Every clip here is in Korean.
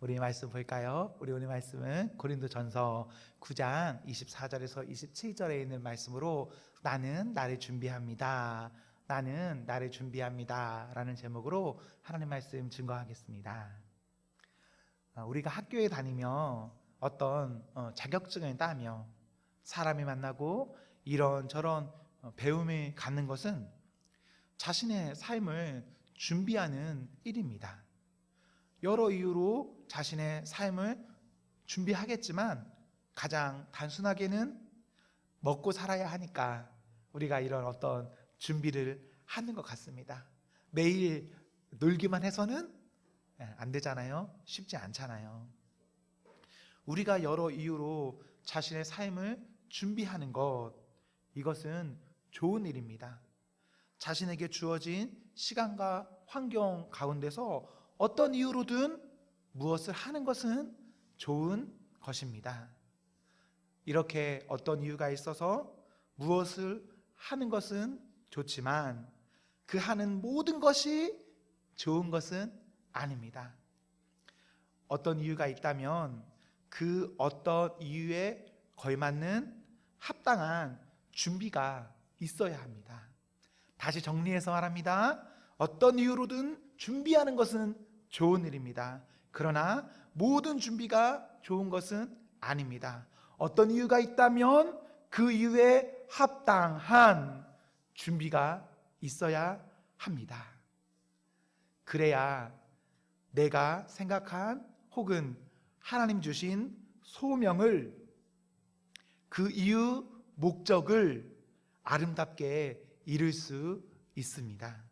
우리 말씀 볼까요? 우리 오늘 말씀은 고린도전서 9장 24절에서 27절에 있는 말씀으로 나는 나를 준비합니다. 나는 나를 준비합니다. 라는 제목으로 하나님 말씀 증거하겠습니다. 우리가 학교에 다니며 어떤 자격증을 따며 사람을 만나고 이런저런 배움을 갖는 것은 자신의 삶을 준비하는 일입니다. 여러 이유로 자신의 삶을 준비하겠지만 가장 단순하게는 먹고 살아야 하니까 우리가 이런 어떤 준비를 하는 것 같습니다. 매일 놀기만 해서는 안 되잖아요. 쉽지 않잖아요. 우리가 여러 이유로 자신의 삶을 준비하는 것, 이것은 좋은 일입니다. 자신에게 주어진 시간과 환경 가운데서 어떤 이유로든 무엇을 하는 것은 좋은 것입니다. 이렇게 어떤 이유가 있어서 무엇을 하는 것은 좋지만 그 하는 모든 것이 좋은 것은 아닙니다. 어떤 이유가 있다면 그 어떤 이유에 걸맞는 합당한 준비가 있어야 합니다. 다시 정리해서 말합니다. 어떤 이유로든 준비하는 것은 좋은 일입니다. 그러나 모든 준비가 좋은 것은 아닙니다. 어떤 이유가 있다면 그 이유에 합당한 준비가 있어야 합니다. 그래야 내가 생각한 혹은 하나님 주신 소명을, 그 이유, 목적을 아름답게 이룰 수 있습니다.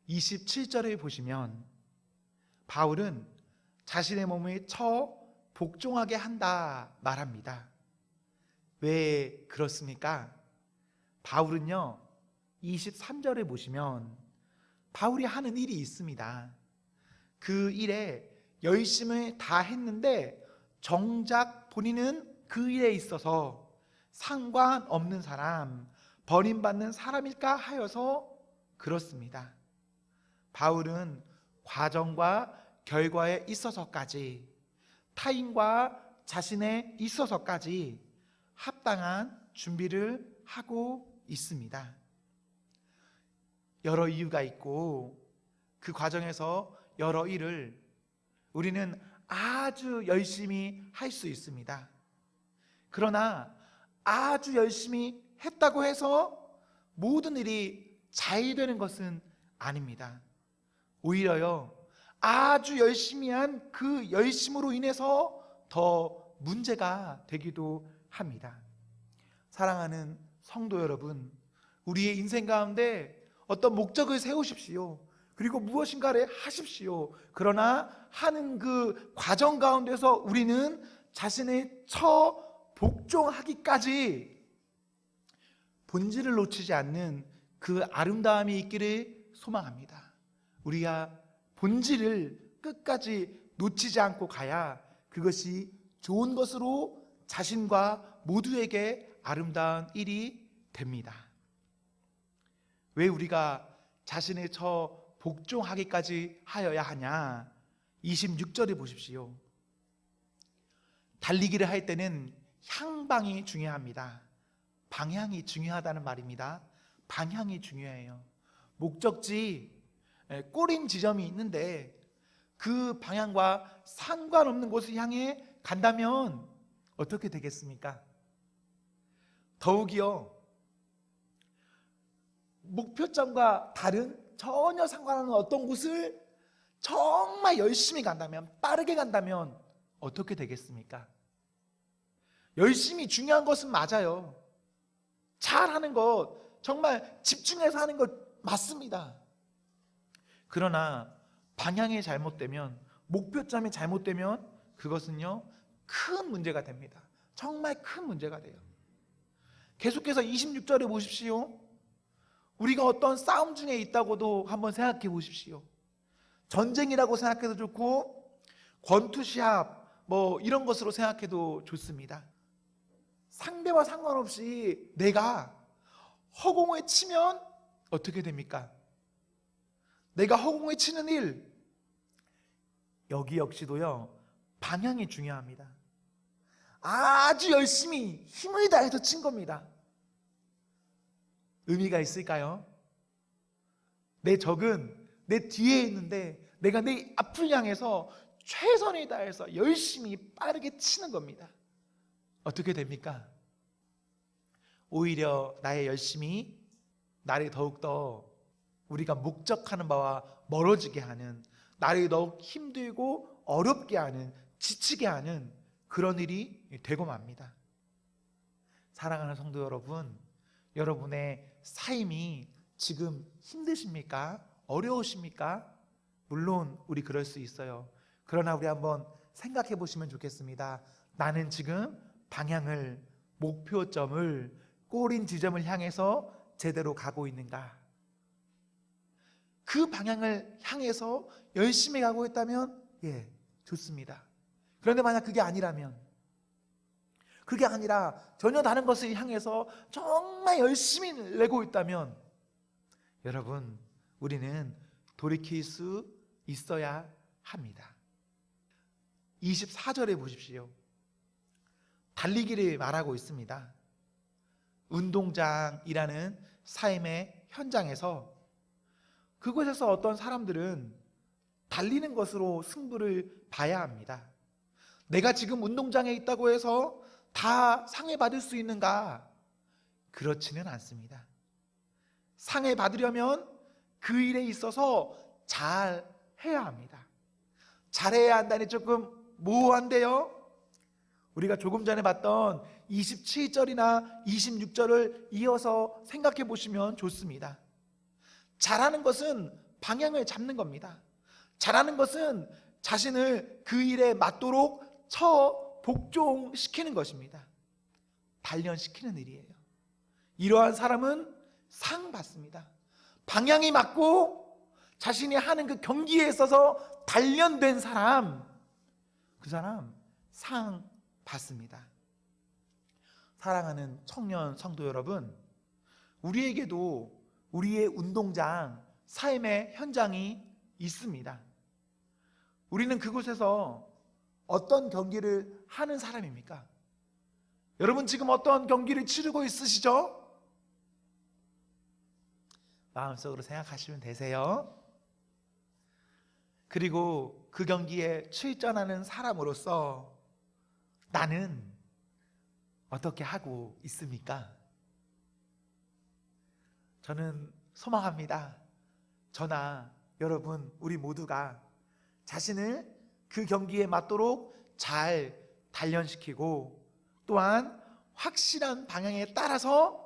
27절을 보시면 바울은 자신의 몸을 처 복종하게 한다 말합니다. 왜 그렇습니까? 바울은요, 23절을 보시면 바울이 하는 일이 있습니다. 그 일에 열심을 다 했는데 정작 본인은 그 일에 있어서 상관없는 사람, 버림받는 사람일까 하여서 그렇습니다. 바울은 과정과 결과에 있어서까지, 타인과 자신에 있어서까지 합당한 준비를 하고 있습니다. 여러 이유가 있고 그 과정에서 여러 일을 우리는 아주 열심히 할 수 있습니다. 그러나 아주 열심히 했다고 해서 모든 일이 잘 되는 것은 아닙니다. 오히려요, 아주 열심히 한 그 열심으로 인해서 더 문제가 되기도 합니다. 사랑하는 성도 여러분, 우리의 인생 가운데 어떤 목적을 세우십시오. 그리고 무엇인가를 하십시오. 그러나 하는 그 과정 가운데서 우리는 자신의 처 복종하기까지 본질을 놓치지 않는 그 아름다움이 있기를 소망합니다. 우리가 본질을 끝까지 놓치지 않고 가야 그것이 좋은 것으로 자신과 모두에게 아름다운 일이 됩니다. 왜 우리가 자신의 처 복종하기까지 하여야 하냐? 26절에 보십시오. 달리기를 할 때는 향방이 중요합니다. 방향이 중요하다는 말입니다. 방향이 중요해요. 목적지, 꼬린 지점이 있는데 그 방향과 상관없는 곳을 향해 간다면 어떻게 되겠습니까? 더욱이요, 목표점과 다른 전혀 상관없는 어떤 곳을 정말 열심히 간다면, 빠르게 간다면 어떻게 되겠습니까? 열심히 중요한 것은 맞아요. 잘하는 것, 정말 집중해서 하는 것 맞습니다. 그러나 방향이 잘못되면, 목표점이 잘못되면 그것은요, 큰 문제가 됩니다. 정말 큰 문제가 돼요. 계속해서 26절에 보십시오. 우리가 어떤 싸움 중에 있다고도 한번 생각해 보십시오. 전쟁이라고 생각해도 좋고 권투시합 이런 것으로 생각해도 좋습니다. 상대와 상관없이 내가 허공을 치면 어떻게 됩니까? 내가 허공을 치는 일, 여기 역시도요, 방향이 중요합니다. 아주 열심히 힘을 다해서 친 겁니다. 의미가 있을까요? 내 적은 내 뒤에 있는데 내가 내 앞을 향해서 최선을 다해서 열심히 빠르게 치는 겁니다. 어떻게 됩니까? 오히려 나의 열심이 나를 더욱더 우리가 목적하는 바와 멀어지게 하는, 나를 더욱 힘들고 어렵게 하는, 지치게 하는 그런 일이 되고 맙니다. 사랑하는 성도 여러분, 여러분의 삶이 지금 힘드십니까? 어려우십니까? 물론 우리 그럴 수 있어요. 그러나 우리 한번 생각해 보시면 좋겠습니다. 나는 지금 방향을, 목표점을, 꼬린 지점을 향해서 제대로 가고 있는가? 그 방향을 향해서 열심히 가고 있다면 좋습니다. 그런데 만약 그게 아니라면, 그게 아니라 전혀 다른 것을 향해서 정말 열심히 내고 있다면, 여러분, 우리는 돌이킬 수 있어야 합니다. 24절에 보십시오. 달리기를 말하고 있습니다. 운동장이라는 삶의 현장에서, 그곳에서 어떤 사람들은 달리는 것으로 승부를 봐야 합니다. 내가 지금 운동장에 있다고 해서 다 상을 받을 수 있는가? 그렇지는 않습니다. 상을 받으려면 그 일에 있어서 잘 해야 합니다. 잘해야 한다니 조금 모호한데요. 우리가 조금 전에 봤던 27절이나 26절을 이어서 생각해 보시면 좋습니다. 잘하는 것은 방향을 잡는 겁니다. 잘하는 것은 자신을 그 일에 맞도록 복종시키는 것입니다. 단련시키는 일이에요. 이러한 사람은 상 받습니다. 방향이 맞고 자신이 하는 그 경기에 있어서 단련된 사람, 그 사람 상 받습니다. 사랑하는 청년 성도 여러분, 우리에게도 우리의 운동장, 삶의 현장이 있습니다. 우리는 그곳에서 어떤 경기를 하는 사람입니까? 여러분 지금 어떤 경기를 치르고 있으시죠? 마음속으로 생각하시면 되세요. 그리고 그 경기에 출전하는 사람으로서 나는 어떻게 하고 있습니까? 저는 소망합니다. 저나 여러분, 우리 모두가 자신을 그 경기에 맞도록 잘 단련시키고 또한 확실한 방향에 따라서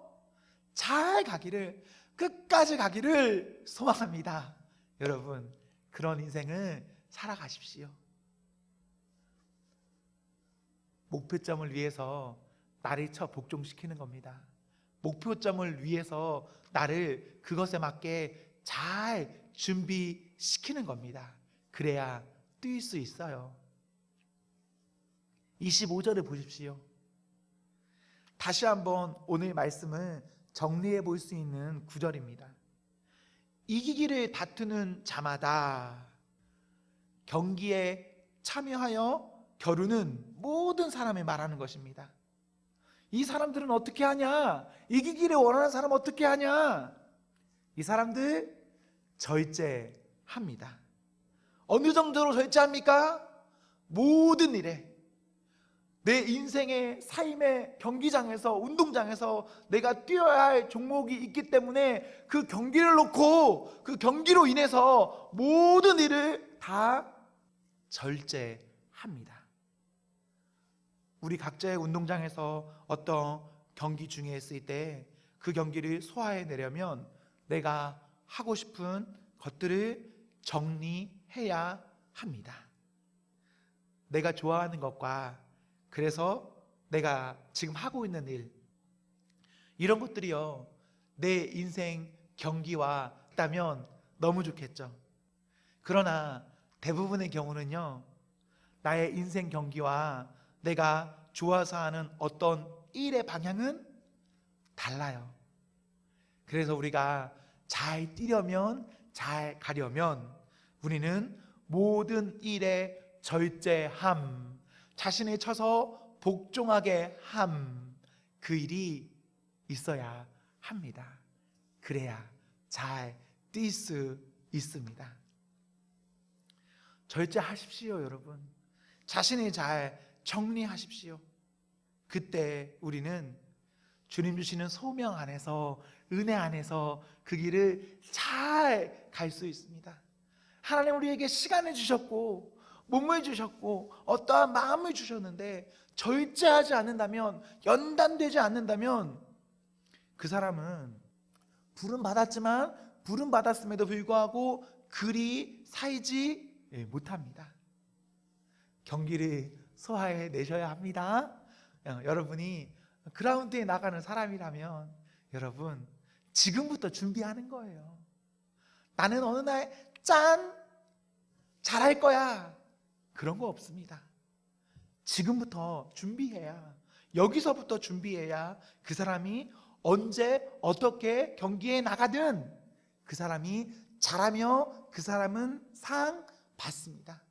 잘 가기를, 끝까지 가기를 소망합니다. 여러분, 그런 인생을 살아가십시오. 목표점을 위해서 나를 복종시키는 겁니다. 목표점을 위해서 나를 그것에 맞게 잘 준비시키는 겁니다. 그래야 뛸 수 있어요. 25절을 보십시오. 다시 한번 오늘 말씀을 정리해 볼 수 있는 구절입니다. 이기기를 다투는 자마다 경기에 참여하여 겨루는 모든 사람을 말하는 것입니다. 이 사람들은 어떻게 하냐? 이기기를 원하는 사람 어떻게 하냐? 이 사람들 절제합니다. 어느 정도로 절제합니까? 모든 일에, 내 인생의 삶의 경기장에서, 운동장에서 내가 뛰어야 할 종목이 있기 때문에 그 경기를 놓고 그 경기로 인해서 모든 일을 다 절제합니다. 우리 각자의 운동장에서 어떤 경기 중에 있을 때 그 경기를 소화해내려면 내가 하고 싶은 것들을 정리해야 합니다. 내가 좋아하는 것과 그래서 내가 지금 하고 있는 일, 이런 것들이요, 내 인생 경기와 있다면 너무 좋겠죠. 그러나 대부분의 경우는요, 나의 인생 경기와 내가 좋아서 하는 어떤 일의 방향은 달라요. 그래서 우리가 잘 뛰려면, 잘 가려면 우리는 모든 일에 절제함, 자신에 쳐서 복종하게 함, 그 일이 있어야 합니다. 그래야 잘 뛸 수 있습니다. 절제하십시오, 여러분. 자신을 잘 정리하십시오. 그때 우리는 주님 주시는 소명 안에서, 은혜 안에서 그 길을 잘 갈 수 있습니다. 하나님 우리에게 시간을 주셨고 몸을 주셨고 어떠한 마음을 주셨는데 절제하지 않는다면, 연단되지 않는다면 그 사람은 부름 받았음에도 불구하고 그리 살지 못합니다. 경기를 소화해 내셔야 합니다. 여러분이 그라운드에 나가는 사람이라면 여러분 지금부터 준비하는 거예요. 나는 어느 날 잘할 거야, 그런 거 없습니다. 지금부터 준비해야, 여기서부터 준비해야 그 사람이 언제 어떻게 경기에 나가든 그 사람이 잘하며 그 사람은 상 받습니다.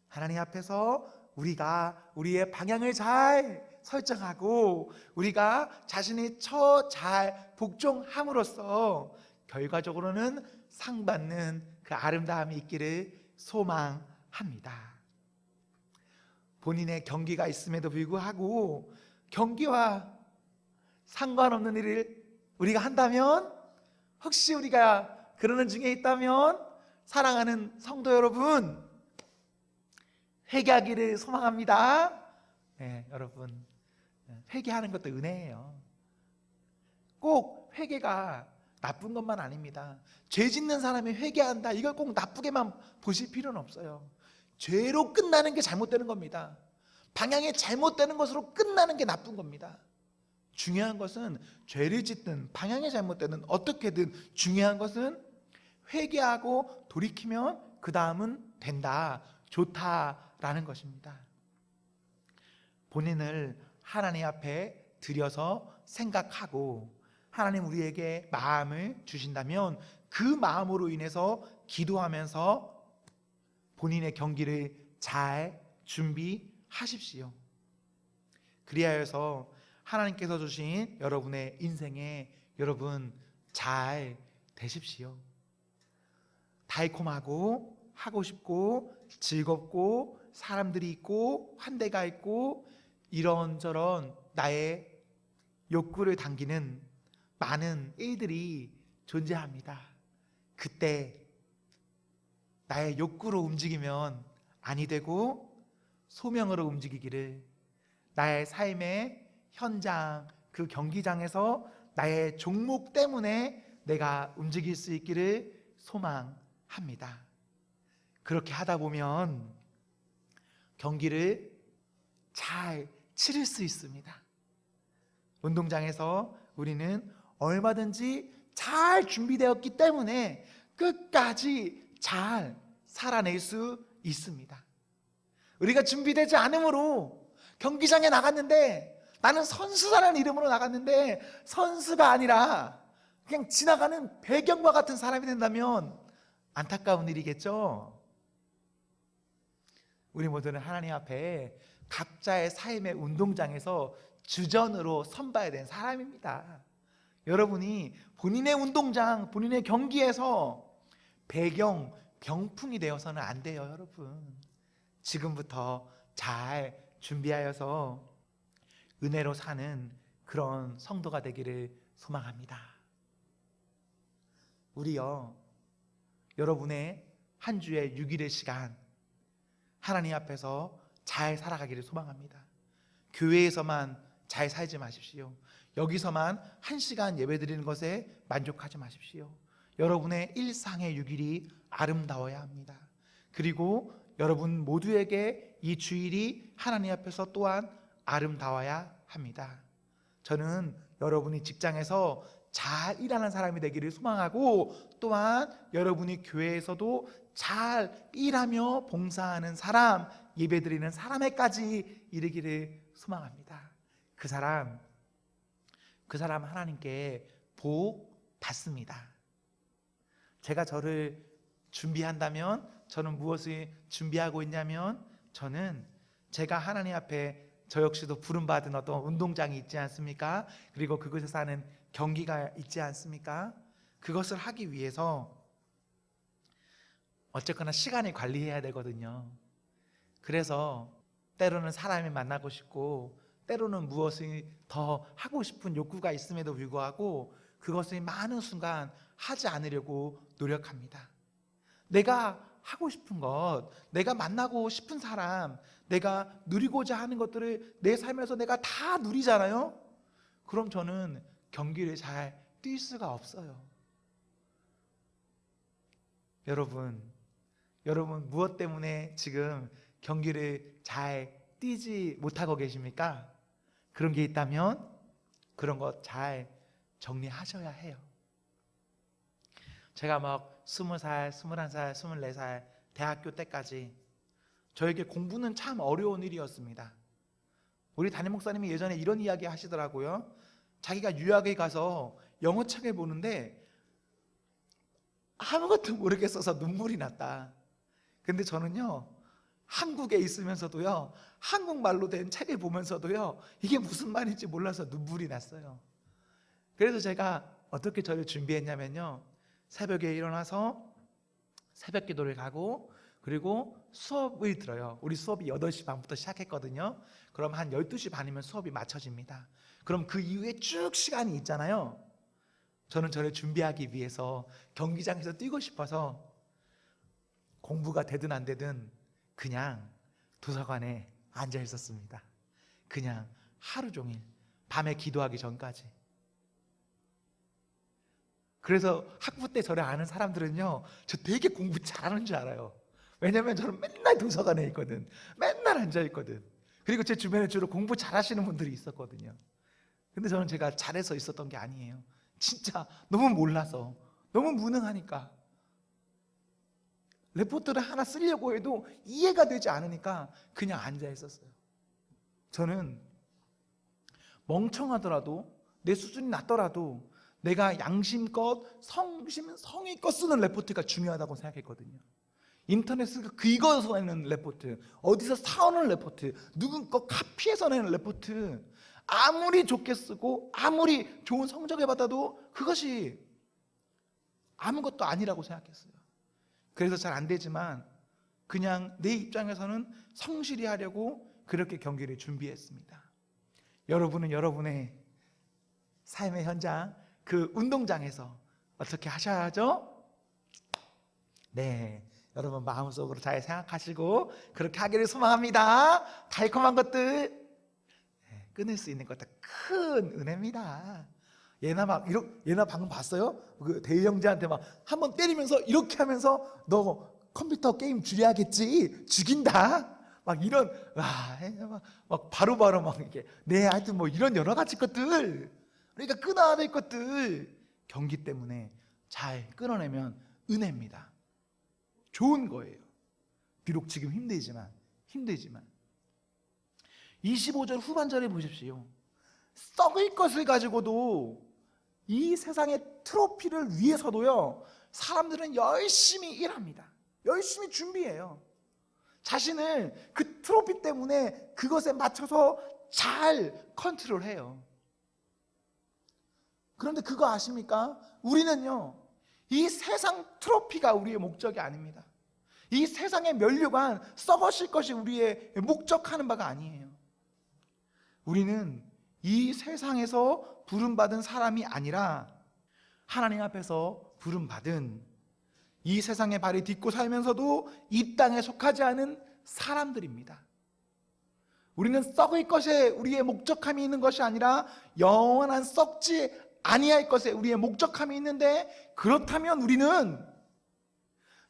하나님 앞에서 우리가 우리의 방향을 잘 설정하고 우리가 자신의 처 잘 복종함으로써 결과적으로는 상 받는 그 아름다움이 있기를 소망합니다. 본인의 경기가 있음에도 불구하고 경기와 상관없는 일을 우리가 한다면, 혹시 우리가 그러는 중에 있다면 사랑하는 성도 여러분, 회개하기를 소망합니다. 네, 여러분, 회개하는 것도 은혜예요. 꼭 회개가 나쁜 것만 아닙니다. 죄 짓는 사람이 회개한다, 이걸 꼭 나쁘게만 보실 필요는 없어요. 죄로 끝나는 게 잘못되는 겁니다. 방향이 잘못되는 것으로 끝나는 게 나쁜 겁니다. 중요한 것은 죄를 짓든 방향이 잘못되든 어떻게든 중요한 것은 회개하고 돌이키면 그 다음은 된다, 좋다라는 것입니다. 본인을 하나님 앞에 들여서 생각하고 하나님 우리에게 마음을 주신다면 그 마음으로 인해서 기도하면서 본인의 경기를 잘 준비하십시오. 그리하여서 하나님께서 주신 여러분의 인생에 여러분 잘 되십시오. 달콤하고 하고 싶고 즐겁고 사람들이 있고 환대가 있고 이런저런 나의 욕구를 당기는 많은 일들이 존재합니다. 그때 나의 욕구로 움직이면 아니 되고 소명으로 움직이기를, 나의 삶의 현장, 그 경기장에서 나의 종목 때문에 내가 움직일 수 있기를 소망합니다. 그렇게 하다 보면 경기를 잘 치를 수 있습니다. 운동장에서 우리는 얼마든지 잘 준비되었기 때문에 끝까지 잘 살아낼 수 있습니다. 우리가 준비되지 않으므로 경기장에 나갔는데, 나는 선수라는 이름으로 나갔는데 선수가 아니라 그냥 지나가는 배경과 같은 사람이 된다면 안타까운 일이겠죠. 우리 모두는 하나님 앞에 각자의 삶의 운동장에서 주전으로 선봐야 되는 사람입니다. 여러분이 본인의 운동장, 본인의 경기에서 배경, 병풍이 되어서는 안 돼요, 여러분. 지금부터 잘 준비하여서 은혜로 사는 그런 성도가 되기를 소망합니다. 우리요, 여러분의 한 주의 6일의 시간 하나님 앞에서 잘 살아가기를 소망합니다. 교회에서만 잘 살지 마십시오. 여기서만 1시간 예배드리는 것에 만족하지 마십시오. 여러분의 일상의 6일이 아름다워야 합니다. 그리고 여러분 모두에게 이 주일이 하나님 앞에서 또한 아름다워야 합니다. 저는 여러분이 직장에서 잘 일하는 사람이 되기를 소망하고, 또한 여러분이 교회에서도 잘 일하며 봉사하는 사람, 예배드리는 사람에까지 이르기를 소망합니다. 그 사람 하나님께 복 받습니다. 제가 저를 준비한다면 저는 무엇을 준비하고 있냐면, 저는 제가 하나님 앞에 저 역시도 부름받은 어떤 운동장이 있지 않습니까? 그리고 그곳에서 하는 경기가 있지 않습니까? 그것을 하기 위해서 어쨌거나 시간을 관리해야 되거든요. 그래서 때로는 사람을 만나고 싶고, 때로는 무엇을 더 하고 싶은 욕구가 있음에도 불구하고 그것을 많은 순간 하지 않으려고 노력합니다. 내가 하고 싶은 것, 내가 만나고 싶은 사람, 내가 누리고자 하는 것들을 내 삶에서 내가 다 누리잖아요. 그럼 저는 경기를 잘 뛸 수가 없어요. 여러분 무엇 때문에 지금 경기를 잘 뛰지 못하고 계십니까? 그런 게 있다면 그런 것 잘 정리하셔야 해요. 제가 막 20살, 21살, 24살 대학교 때까지 저에게 공부는 참 어려운 일이었습니다. 우리 담임 목사님이 예전에 이런 이야기 하시더라고요. 자기가 유학에 가서 영어책을 보는데 아무것도 모르겠어서 눈물이 났다. 근데 저는요, 한국에 있으면서도요, 한국말로 된 책을 보면서도요, 이게 무슨 말인지 몰라서 눈물이 났어요. 그래서 제가 어떻게 저를 준비했냐면요, 새벽에 일어나서 새벽 기도를 가고, 그리고 수업을 들어요. 우리 수업이 8시 반부터 시작했거든요. 그럼 한 12시 반이면 수업이 마쳐집니다. 그럼 그 이후에 쭉 시간이 있잖아요. 저는 저를 준비하기 위해서 경기장에서 뛰고 싶어서 공부가 되든 안 되든 그냥 도서관에 앉아 있었습니다. 그냥 하루 종일, 밤에 기도하기 전까지. 그래서 학부 때 저를 아는 사람들은요, 저 되게 공부 잘하는 줄 알아요. 왜냐면 저는 맨날 도서관에 있거든. 맨날 앉아 있거든. 그리고 제 주변에 주로 공부 잘하시는 분들이 있었거든요. 근데 저는 제가 잘해서 있었던 게 아니에요. 진짜 너무 몰라서, 너무 무능하니까, 레포트를 하나 쓰려고 해도 이해가 되지 않으니까 그냥 앉아 있었어요. 저는 멍청하더라도, 내 수준이 낮더라도 내가 양심껏 성의껏 쓰는 레포트가 중요하다고 생각했거든요. 인터넷에서 긁어서 내는 레포트, 어디서 사오는 레포트, 누군 거 카피해서 내는 레포트, 아무리 좋게 쓰고 아무리 좋은 성적을 받아도 그것이 아무것도 아니라고 생각했어요. 그래서 잘 안 되지만 그냥 내 입장에서는 성실히 하려고 그렇게 경기를 준비했습니다. 여러분은 여러분의 삶의 현장, 그 운동장에서 어떻게 하셔야죠? 네, 여러분 마음속으로 잘 생각하시고 그렇게 하기를 소망합니다. 달콤한 것들 끊을 수 있는 것도 큰 은혜입니다. 얘나 방금 봤어요? 그 대희 형제한테 막 한 번 때리면서 이렇게 하면서 너 컴퓨터 게임 줄여야겠지, 죽인다, 막 이런, 막 바로바로 막 이렇게, 네, 하여튼 뭐 이런 여러 가지 것들, 그러니까 끊어야 될 것들 경기 때문에 잘 끊어내면 은혜입니다. 좋은 거예요. 비록 지금 힘들지만 25절 후반절에 보십시오. 썩을 것을 가지고도 이 세상의 트로피를 위해서도요, 사람들은 열심히 일합니다. 열심히 준비해요. 자신을 그 트로피 때문에 그것에 맞춰서 잘 컨트롤해요. 그런데 그거 아십니까? 우리는요, 이 세상 트로피가 우리의 목적이 아닙니다. 이 세상의 면류관, 썩어질 것이 우리의 목적하는 바가 아니에요. 우리는 이 세상에서 부름받은 사람이 아니라 하나님 앞에서 부름받은, 이 세상의 발을 딛고 살면서도 이 땅에 속하지 않은 사람들입니다. 우리는 썩을 것에 우리의 목적함이 있는 것이 아니라 영원한 썩지 아니할 것에 우리의 목적함이 있는데, 그렇다면 우리는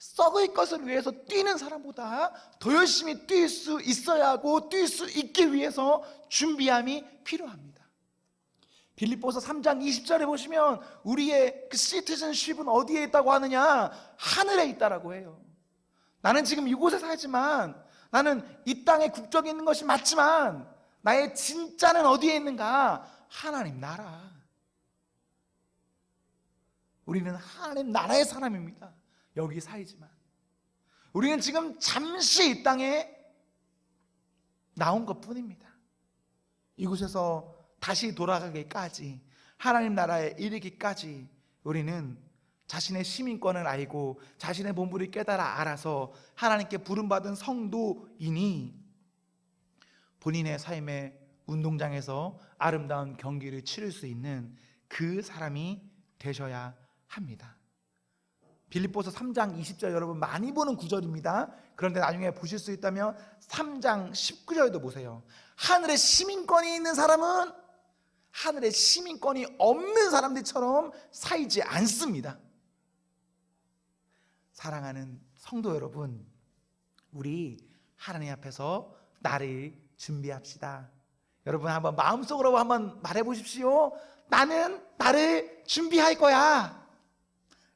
썩을 것을 위해서 뛰는 사람보다 더 열심히 뛸 수 있어야 하고, 뛸 수 있기 위해서 준비함이 필요합니다. 빌립보서 3장 20절에 보시면 우리의 그 시티즌십은 어디에 있다고 하느냐? 하늘에 있다라고 해요. 나는 지금 이곳에 살지만, 나는 이 땅에 국적이 있는 것이 맞지만 나의 진짜는 어디에 있는가? 하나님 나라. 우리는 하나님 나라의 사람입니다. 여기 살지만 우리는 지금 잠시 이 땅에 나온 것 뿐입니다. 이곳에서 다시 돌아가기까지, 하나님 나라에 이르기까지 우리는 자신의 시민권을 알고 자신의 본분을 깨달아 알아서 하나님께 부름받은 성도이니 본인의 삶의 운동장에서 아름다운 경기를 치를 수 있는 그 사람이 되셔야 합니다. 빌립보서 3장 20절 여러분 많이 보는 구절입니다. 그런데 나중에 보실 수 있다면 3장 19절도 보세요. 하늘의 시민권이 있는 사람은 하늘의 시민권이 없는 사람들처럼 살지 않습니다. 사랑하는 성도 여러분, 우리 하나님 앞에서 나를 준비합시다. 여러분 한번 마음속으로 한번 말해 보십시오. 나는 나를 준비할 거야.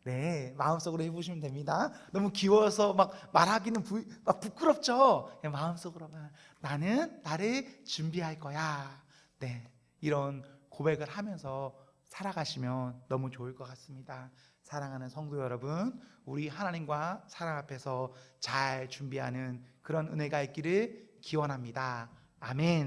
네, 마음속으로 해보시면 됩니다. 너무 귀여워서 막 말하기는 막 부끄럽죠. 그냥 마음속으로만 나는 나를 준비할 거야. 네, 이런 고백을 하면서 살아가시면 너무 좋을 것 같습니다. 사랑하는 성도 여러분, 우리 하나님과 사랑 앞에서 잘 준비하는 그런 은혜가 있기를 기원합니다. 아멘.